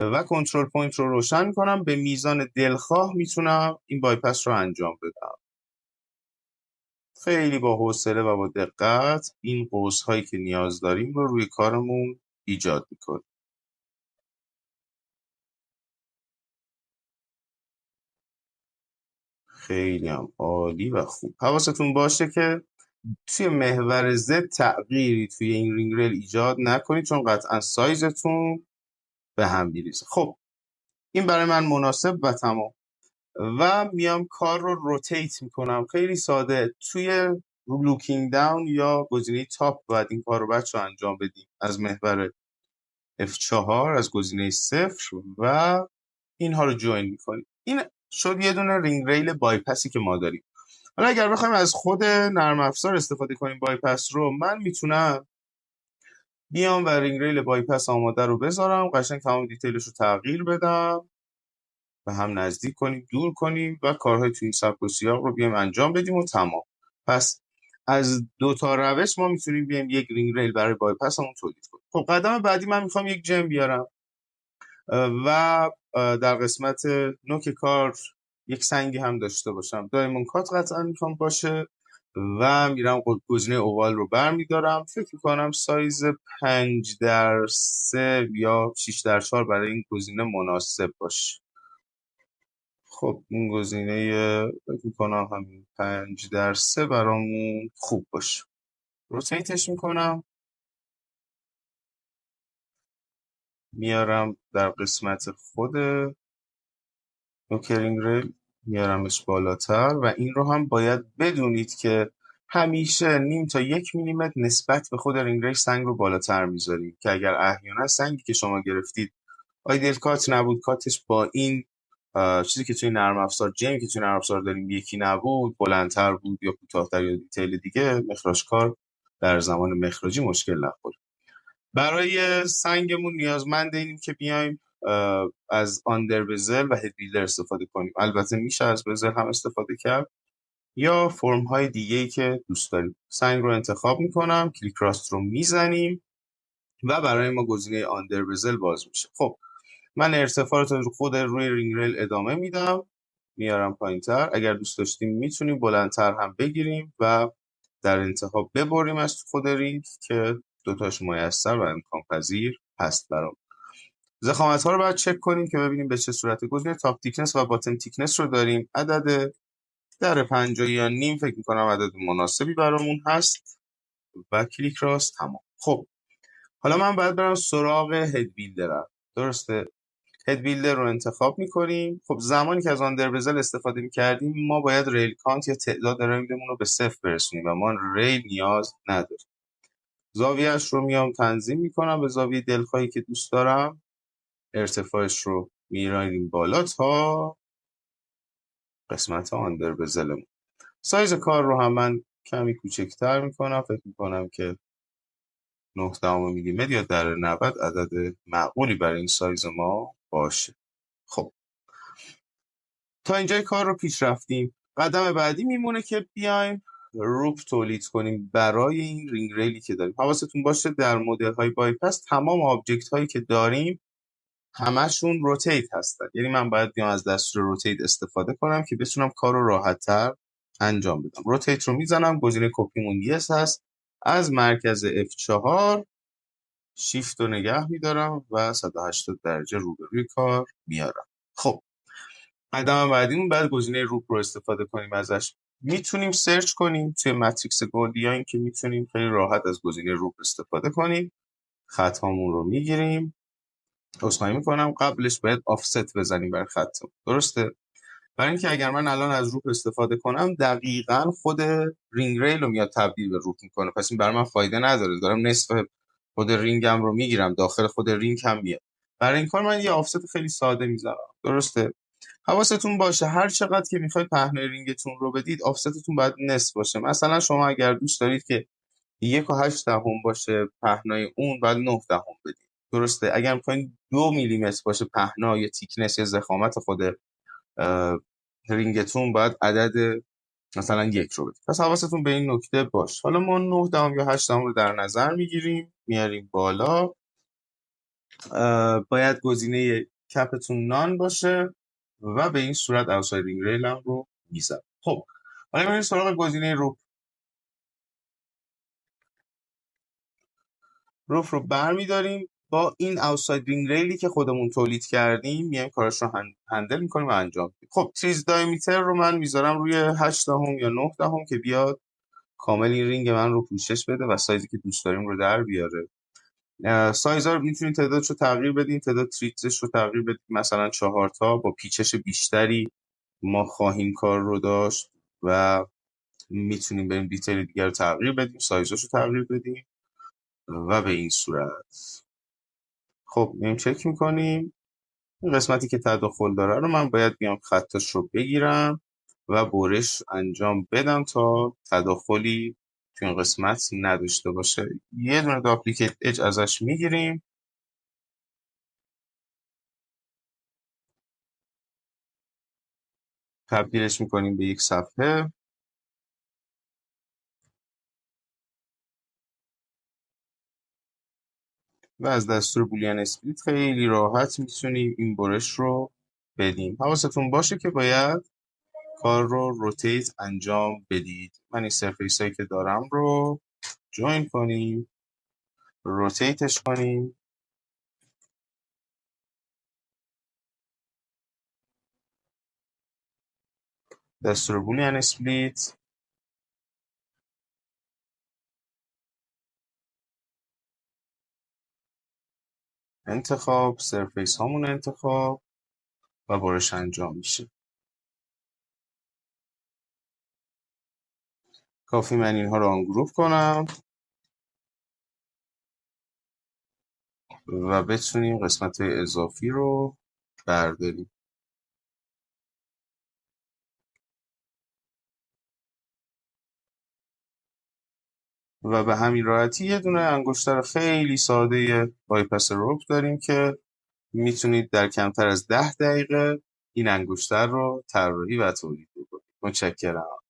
و کنترل پوینت رو روشن کنم. به میزان دلخواه میتونم این بایپس رو انجام بدم. خیلی با حوصله و با دقت این قوس هایی که نیاز داریم رو روی کارمون ایجاد میکنیم. خیلی هم عالی و خوب. حواستون باشه که توی محور Z تغییری توی این رینگ ریل ایجاد نکنید، چون قطعا سایزتون به هم میریزه. خب این برای من مناسب و تمام. و میام کار رو روتیت میکنم. خیلی ساده توی لوکینگ داون یا گزینه تاپ باید این کار رو بچه انجام بدیم. از محور F4 از گزینه 0 و اینها رو جوین میکنیم. این شد یه دونه رینگ ریل بایپسی که ما داریم. حالا اگر بخوایم از خود نرم افزار استفاده کنیم بایپس رو، من میتونم بیام و رینگ ریل بایپس آماده رو بذارم، قشنگ تمام دیتیلش رو تغییر بدم و هم نزدیک کنیم دور کنیم و کارهای توی این سبک و سیاق رو بیام انجام بدیم و تمام. پس از دو تا روش ما میتونیم بیام یک رینگ ریل برای بایپس همون تولید کنیم. خب قدم بعدی من میخوام یک جم بیارم و در قسمت نوک کار یک سنگی هم داشته باشم. دایموند کات قطعا میخوام باشه و میرم گزینه اووال رو برمیدارم. فکر میکنم سایز 5x3 یا 6x4 برای این گزینه مناسب باشه. خب این گزینه فکر میکنم همین 5x3 برامون خوب باشه. روتیتش میکنم، میارم در قسمت خود نوکرینگ ریل، میارمش بالاتر و این رو هم باید بدونید که همیشه نیم تا 1 میلیمتر نسبت به خود رینگ ریل سنگ رو بالاتر میذاریم که اگر احیانا سنگی که شما گرفتید آیدل کات نبود، کاتش با این چیزی که توی نرم افزار جمی که توی نرم افزار داریم یکی نبود، بلندتر بود یا کوتاه‌تر یا دیتیل دیگه، مخراج کار در زمان مخراجی مشکل نخوره. برای سنگمون نیازمند اینیم که بیایم از آندر بزل و هد بیلدر استفاده کنیم. البته میشه از بزل هم استفاده کرد یا فرم های دیگه‌ای که دوست داریم. سنگ رو انتخاب میکنم، کلیک راست رو میزنیم و برای ما گزینه آندر بزل باز میشه. خب من ارتفاع رو خود روی رینگ ریل ادامه میدم، میارم پایینتر. اگر دوست داشتیم میتونیم بلندتر هم بگیریم و در انتها ببریم از خود رینگ که دوتاش میسر و امکان پذیر هست برام. ضخامت ها رو باید چک کنیم که ببینیم به چه صورت. گزینه تاپ تیکنس و باتم تیکنس رو داریم. عدد در 50 یا نیم فکر میکنم عدد مناسبی برامون هست و کلیک راست تمام. خب حالا من باید برم سراغ هد بیلدرم. درسته؟ هد بیلدر رو انتخاب میکنیم. خب زمانی که از آندر بزل استفاده میکردیم ما باید ریل کانت یا تعداد ریلمون رو به 0 برسونیم و ما ریل نیاز نداریم. زاویهش رو میام تنظیم میکنم به زاویه دلخواهی که دوست دارم. ارتفاعش رو میرانیم بالا تا قسمت آندر بزلمون. سایز کار رو هم من کمی کوچکتر میکنم. فکر میکنم که 9 میلیمتر یا در 90 عدد معقولی برای این سایز ما باشه. خب تا اینجای کار رو پیش رفتیم. قدم بعدی میمونه که بیایم روپ تولید کنیم برای این رینگ ریلی که داریم. حواستون باشه در مدل های بایپس تمام آبجکت هایی که داریم همشون روتیت هستن. یعنی من باید بیام از دستور روتیت استفاده کنم که بتونم کار رو راحت تر انجام بدم. روتیت رو میزنم، گزینه کپیمون یس هست. از مرکز F4 شیفت رو نگه میدارم و 180 درجه روبروی کار میارم. خب قدم بعدیمون بعد گزینه روپ رو استفاده کنیم ازش. میتونیم سرچ کنیم توی ماتریکس گلدیاین که میتونیم خیلی راحت از گزینه روپ استفاده کنیم. خطامون رو میگیریم. عذرخواهی میکنم قبلش باید آفست بزنیم برای خطمون. درسته؟ برای اینکه اگر من الان از روپ استفاده کنم دقیقاً خود رینگ ریل رو میاد تبدیل به روپ میکنه. پس این برای من فایده نداره. دارم نصف خود رینگم رو میگیرم، داخل خود رینگ هم میاد. برای این کار من یه آفست خیلی ساده میذارم. درسته؟ حواستون باشه هر چقدر که میخواید پهنای رینگتون رو بدید آفستتون باید نصف باشه. مثلا شما اگر دوست دارید که 1.8 باشه پهنای اون باید 9 بدید. درسته؟ اگر میخواین 2 میلیمتر باشه پهنا یا تیکنس یا ضخامت خود رینگتون باید عدد مثلا 1 رو بدید. پس حواستون به این نکته باشه. حالا ما 9 یا 8 رو در نظر میگیریم، میاریم بالا باید گزینه کپتون نان باشه و به این صورت اوتسایدینگ ریل هم رو میزد. خب حالا بریم سراغ گزینه روف رو برمیداریم، با این اوتسایدینگ ریلی که خودمون تولید کردیم میایم کارش رو هندل میکنیم و انجام میدیم. خب تریز دایمیتر رو من میذارم روی 8 دهم یا 9 دهم که بیاد کامل این رینگ من رو پوشش بده و سایزی که دوست داریم رو در بیاره. سایزها رو میتونید تعدادش رو تغییر بدیم، تعداد تریتش رو تغییر بدیم، مثلا 4 تا با پیچش بیشتری ما خواهیم کار رو داشت و میتونیم بریم دیتیل دیگر رو تغییر بدیم، سایزش رو تغییر بدیم و به این صورت. خب میایم چک میکنیم این قسمتی که تداخل داره رو من باید بیام خطش رو بگیرم و برش انجام بدم تا تداخلی تو این قسمت نداشته باشه. یه دونه داپلیکیت اج ازش میگیریم، تبدیلش میکنیم به یک صفحه و از دستور بولیان اسپلیت خیلی راحت میتونیم این برش رو بدیم. حواستون باشه که باید کار رو روتیت انجام بدید. من این سرفیس هایی که دارم رو جوین کنیم، روتیتش کنیم، دستور بولیان اسپلیت، انتخاب، سرفیس هامون انتخاب و برش انجام میشه. کافی من اینها رو آنگروپ کنم و بتونیم قسمت اضافی رو برداریم و به همین راحتی یه دونه انگشتر خیلی ساده بایپس روپ داریم که میتونید در کمتر از 10 دقیقه این انگشتر رو طراحی و تولید بکنید. متشکرم.